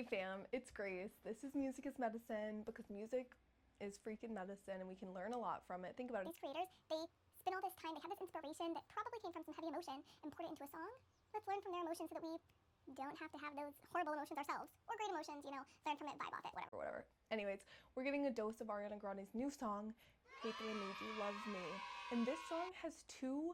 Hey fam, it's Grace. This is Music is Medicine because music is freaking medicine and we can learn a lot from it. Think about it. These creators, they spend all this time, they have this inspiration that probably came from some heavy emotion and poured it into a song. Let's learn from their emotions so that we don't have to have those horrible emotions ourselves. Or great emotions, learn from it, vibe off it, Whatever. Anyways, we're getting a dose of Ariana Grande's new song, Hate That I Made You Love Me. And this song has two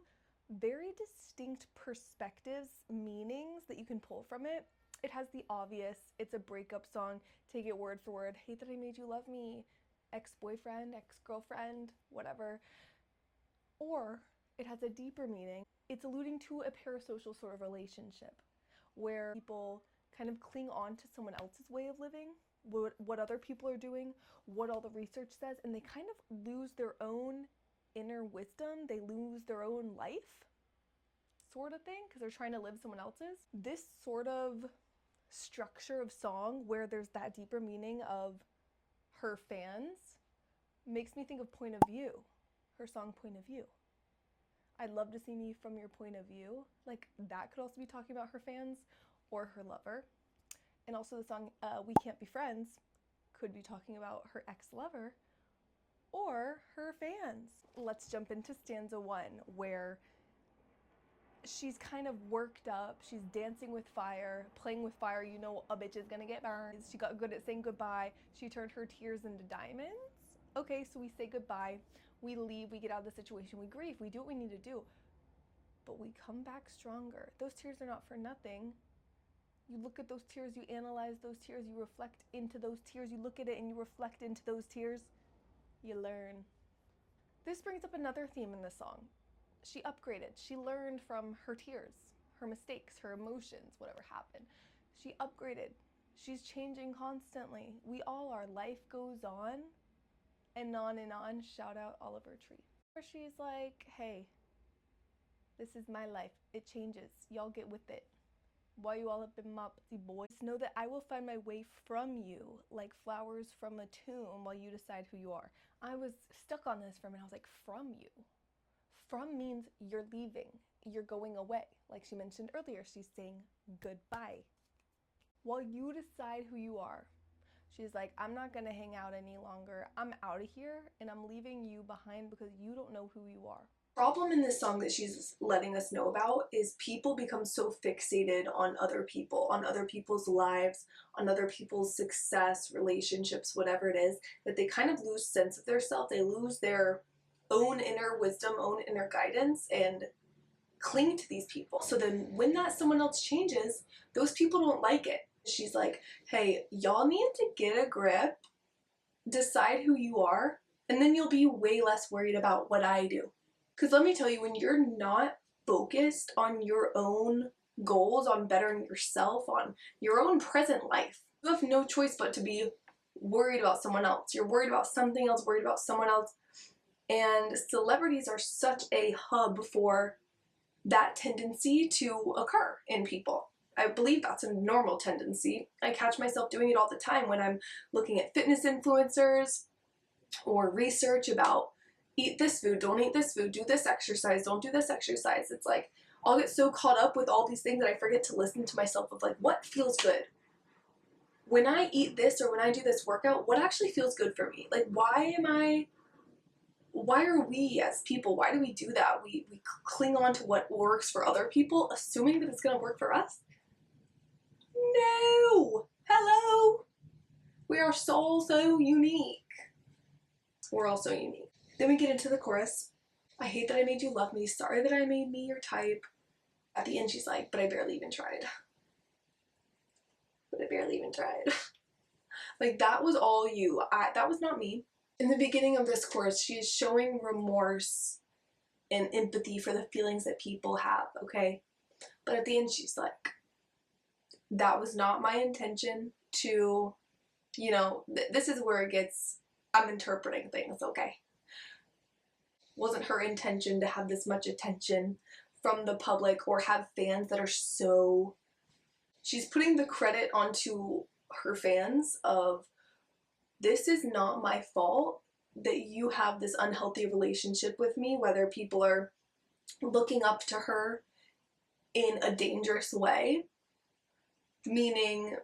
very distinct perspectives, meanings that you can pull from it. It has the obvious, it's a breakup song, take it word for word, hate that I made you love me, ex-boyfriend, ex-girlfriend, whatever. Or it has a deeper meaning. It's alluding to a parasocial sort of relationship where people kind of cling on to someone else's way of living, what other people are doing, what all the research says, and they kind of lose their own inner wisdom, they lose their own life, sort of thing, because they're trying to live someone else's. This sort of structure of song where there's that deeper meaning of her fans makes me think of Point of View, her song Point of View. I'd love to see me from your point of view. Like, that could also be talking about her fans or her lover. And also the song We Can't Be Friends could be talking about her ex-lover or her fans. Let's jump into stanza 1, where she's kind of worked up, she's dancing with fire, playing with fire, you know a bitch is gonna get burned. She got good at saying goodbye, she turned her tears into diamonds. Okay, so we say goodbye, we leave, we get out of the situation, we grieve, we do what we need to do, but we come back stronger. Those tears are not for nothing. You look at those tears, you analyze those tears, you reflect into those tears, you look at it and you reflect into those tears, you learn. This brings up another theme in this song. She upgraded. She learned from her tears, her mistakes, her emotions, whatever happened. She upgraded. She's changing constantly. We all are. Life goes on and on and on. Shout out Oliver Tree. Where she's like, hey, this is my life. It changes. Y'all get with it. Why you all up in my pussy, boys? Know that I will find my way from you like flowers from a tomb while you decide who you are. I was stuck on this for a minute. I was like, from you. From means you're leaving, you're going away. Like she mentioned earlier, she's saying goodbye. While you decide who you are, she's like, I'm not gonna hang out any longer. I'm out of here and I'm leaving you behind because you don't know who you are. Problem in this song that she's letting us know about is people become so fixated on other people, on other people's lives, on other people's success, relationships, whatever it is, that they kind of lose sense of their self. They lose their own inner wisdom, own inner guidance, and cling to these people. So then when that someone else changes, those people don't like it. She's like, hey, y'all need to get a grip, decide who you are, and then you'll be way less worried about what I do. Because let me tell you, when you're not focused on your own goals, on bettering yourself, on your own present life, you have no choice but to be worried about someone else. You're worried about something else, worried about someone else. And celebrities are such a hub for that tendency to occur in people. I believe that's a normal tendency. I catch myself doing it all the time when I'm looking at fitness influencers or research about eat this food, don't eat this food, do this exercise, don't do this exercise. It's like I'll get so caught up with all these things that I forget to listen to myself of like, what feels good? When I eat this or when I do this workout, what actually feels good for me? Like, why are we as people, why do we do that? We cling on to what works for other people, assuming that it's going to work for us? No! Hello! We are so unique. We're all so unique. Then we get into the chorus. I hate that I made you love me. Sorry that I made me your type. At the end, she's like, but I barely even tried. But I barely even tried. Like, that was all you. That was not me. In the beginning of this chorus, she's showing remorse and empathy for the feelings that people have, okay? But at the end, she's like, that was not my intention to, this is where it gets, I'm interpreting things, okay? Wasn't her intention to have this much attention from the public or have fans that are so, she's putting the credit onto her fans of, this is not my fault that you have this unhealthy relationship with me, whether people are looking up to her in a dangerous way, meaning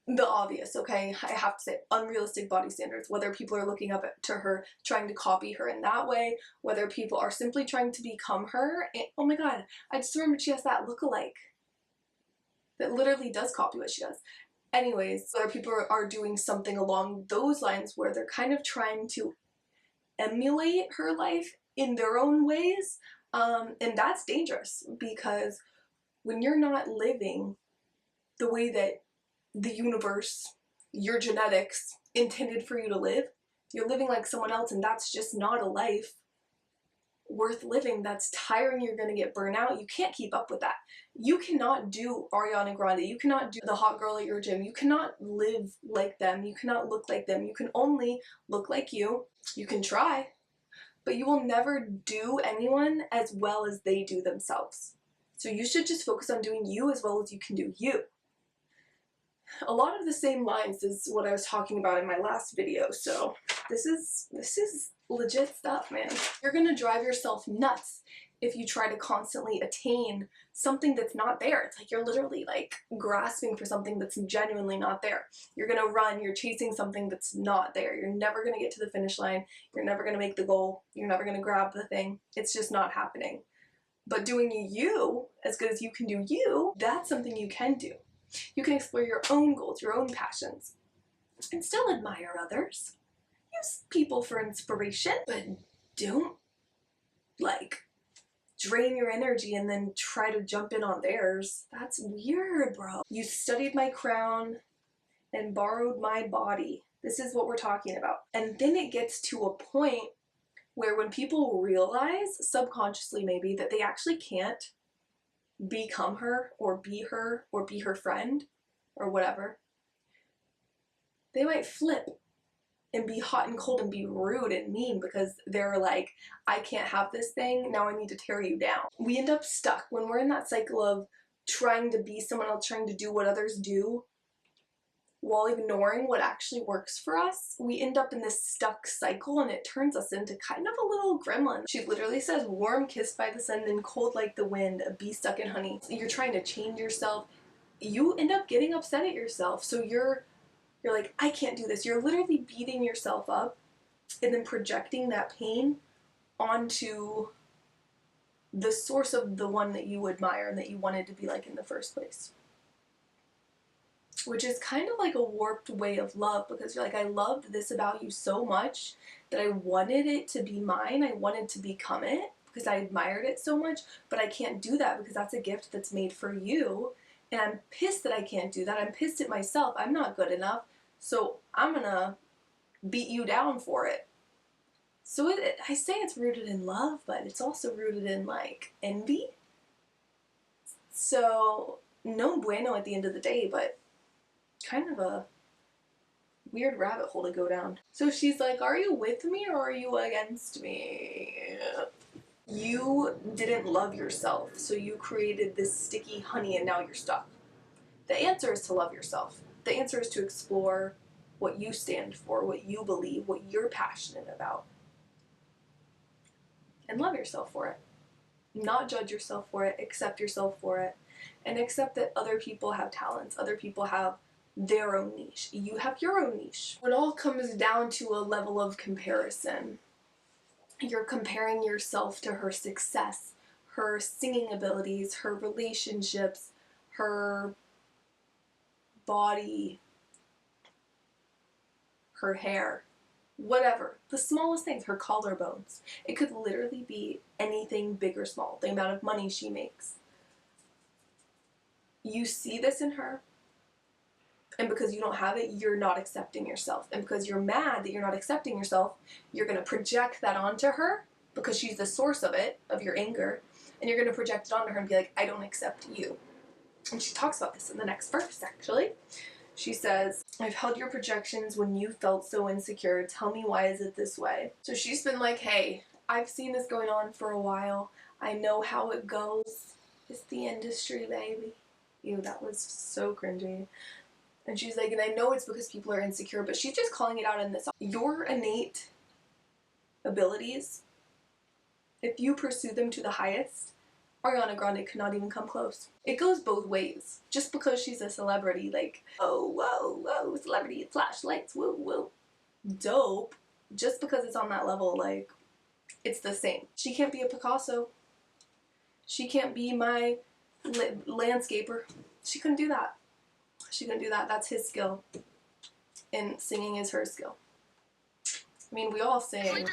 the obvious, okay? I have to say, unrealistic body standards, whether people are looking up to her, trying to copy her in that way, whether people are simply trying to become her. And, oh my god, I just remembered she has that look-alike that literally does copy what she does. Anyways, whether people are doing something along those lines where they're kind of trying to emulate her life in their own ways, and that's dangerous, because when you're not living the way that the universe, your genetics intended for you to live, you're living like someone else, and that's just not a life worth living. That's tiring. You're gonna get burnt out. You can't keep up with that. You cannot do Ariana Grande. You cannot do the hot girl at your gym. You cannot live like them. You cannot look like them. You can only look like you. You can try, but you will never do anyone as well as they do themselves. So you should just focus on doing you as well as you can do you. A lot of the same lines as what I was talking about in my last video, so this is legit stuff, man. You're gonna drive yourself nuts if you try to constantly attain something that's not there. It's like you're literally like grasping for something that's genuinely not there. You're gonna run, you're chasing something that's not there. You're never gonna get to the finish line. You're never gonna make the goal. You're never gonna grab the thing. It's just not happening. But doing you as good as you can do you, that's something you can do. You can explore your own goals, your own passions, and still admire others. Use people for inspiration, but don't, like, drain your energy and then try to jump in on theirs. That's weird, bro. You studied my crown and borrowed my body. This is what we're talking about. And then it gets to a point where when people realize, subconsciously maybe, that they actually can't become her or be her friend or whatever, they might flip and be hot and cold and be rude and mean because they're like, I can't have this thing, now I need to tear you down. We end up stuck when we're in that cycle of trying to be someone else, trying to do what others do while ignoring what actually works for us. We end up in this stuck cycle, and it turns us into kind of a little gremlin. She literally says, warm kissed by the sun, then cold like the wind, a bee stuck in honey. You're trying to change yourself. You end up getting upset at yourself. So you're like, I can't do this. You're literally beating yourself up and then projecting that pain onto the source of the one that you admire and that you wanted to be like in the first place. Which is kind of like a warped way of love, because you're like, I loved this about you so much that I wanted it to be mine. I wanted to become it because I admired it so much, but I can't do that because that's a gift that's made for you. And I'm pissed that I can't do that. I'm pissed at myself. I'm not good enough. So I'm gonna beat you down for it. So I say it's rooted in love, but it's also rooted in like envy. So no bueno at the end of the day, but kind of a weird rabbit hole to go down. So she's like, are you with me or are you against me? You didn't love yourself, so you created this sticky honey and now you're stuck. The answer is to love yourself. The answer is to explore what you stand for, what you believe, what you're passionate about. And love yourself for it. Not judge yourself for it, accept yourself for it, and accept that other people have talents, other people have their own niche. You have your own niche. It all comes down to a level of comparison. You're comparing yourself to her success, her singing abilities, her relationships, her body, her hair, whatever. The smallest things, her collarbones. It could literally be anything big or small, the amount of money she makes. You see this in her, and because you don't have it, you're not accepting yourself. And because you're mad that you're not accepting yourself, you're going to project that onto her because she's the source of it, of your anger. And you're going to project it onto her and be like, I don't accept you. And she talks about this in the next verse, actually. She says, I've held your projections when you felt so insecure. Tell me, why is it this way? So she's been like, hey, I've seen this going on for a while. I know how it goes. It's the industry, baby. Ew, that was so cringy. And she's like, and I know it's because people are insecure, but she's just calling it out in this. Your innate abilities, if you pursue them to the highest, Ariana Grande could not even come close. It goes both ways. Just because she's a celebrity, like, oh, whoa, whoa, celebrity, flashlights, woo, woo, dope. Just because it's on that level, like, it's the same. She can't be a Picasso. She can't be my landscaper. She couldn't do that. She couldn't do that. That's his skill. And singing is her skill. I mean, we all sing.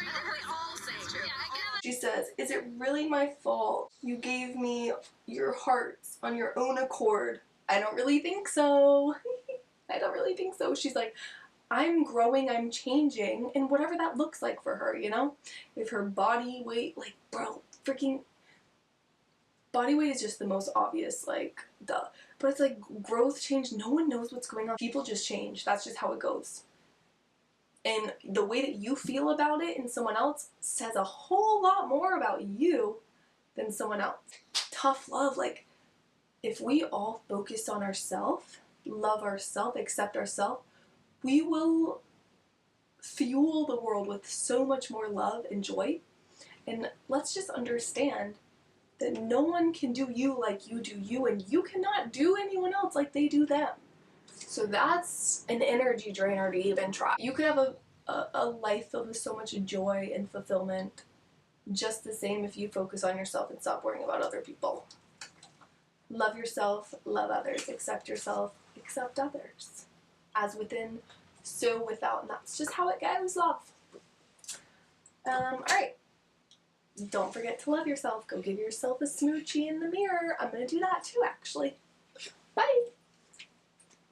She says, is it really my fault you gave me your hearts on your own accord? I don't really think so. I don't really think so. She's like, I'm growing, I'm changing, and whatever that looks like for her, you know? If her body weight, like, bro, freaking body weight is just the most obvious, like, duh. But it's like growth, change, no one knows what's going on. People just change. That's just how it goes. And the way that you feel about it in someone else says a whole lot more about you than someone else. Tough love, like, if we all focus on ourselves, love ourselves, accept ourselves, we will fuel the world with so much more love and joy. And let's just understand that no one can do you like you do you, and you cannot do anyone else like they do them. So that's an energy drainer to even try. You could have a life filled with so much joy and fulfillment just the same if you focus on yourself and stop worrying about other people. Love yourself, love others, accept yourself, accept others. As within, so without, and that's just how it goes, love. Alright. Don't forget to love yourself. Go give yourself a smoochie in the mirror. I'm gonna do that too, actually. Bye!